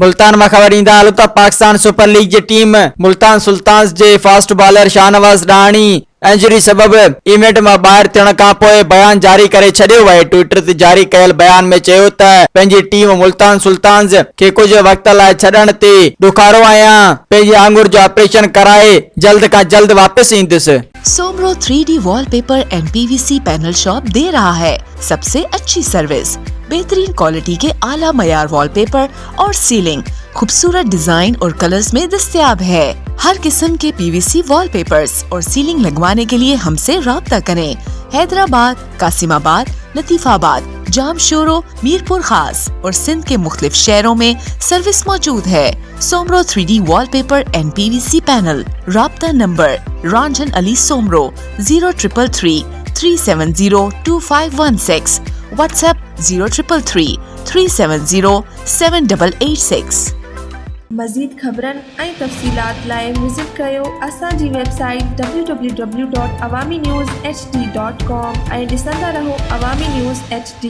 मुल्तान में खबर ईंदा हलूं त पाकिस्तान सुपर लीग जी टीम मुल्तान सुल्तान्स जे फास्ट बॉलर शाहनवाज राणी इंजरी सबब इवेंट में ॿाहिरि थियण खां पोइ बयान जारी करे छॾियो आहे। ट्विटर ते जारी कयल बयान में चयो त पंहिंजी टीम मुल्तान सुल्तान्स खे कुछ वक्त लाइ छॾण ते ॾुखारो आहियां। पंहिंजे आंगुर जो ऑपरेशन कराए जल्द खां जल्द वापस ईंदुसि। Soomro 3D wallpaper and PVC panel shop दे रहा है सबसे अच्छी सर्विस, बेहतरीन क्वालिटी के आला मयार वॉलपेपर और सीलिंग खूबसूरत डिजाइन और कलर्स में दस्तयाब है। हर किस्म के PVC वॉलपेपर्स और सीलिंग लगवाने के लिए हमसे राब्ता करें। हैदराबाद, कासिमाबाद, लतीफाबाद, जामशोरो, मीरपुर खास और सिंध के मुख्तलिफ शहरों में सर्विस मौजूद है। Soomro 3D wallpaper and PVC panel. राब्ता नंबर रंजन अली सोमरो 0333 370 2516। व्हाट्सएप 0333 370 7886। मज़ीद ख़बरनि ऐं तफ़सीलात लाइ विज़िट कयो असांजी वेबसाइट www.awamiNewsHD.com ऐं ॾिसंदा रहो अवामी न्यूज़ HD।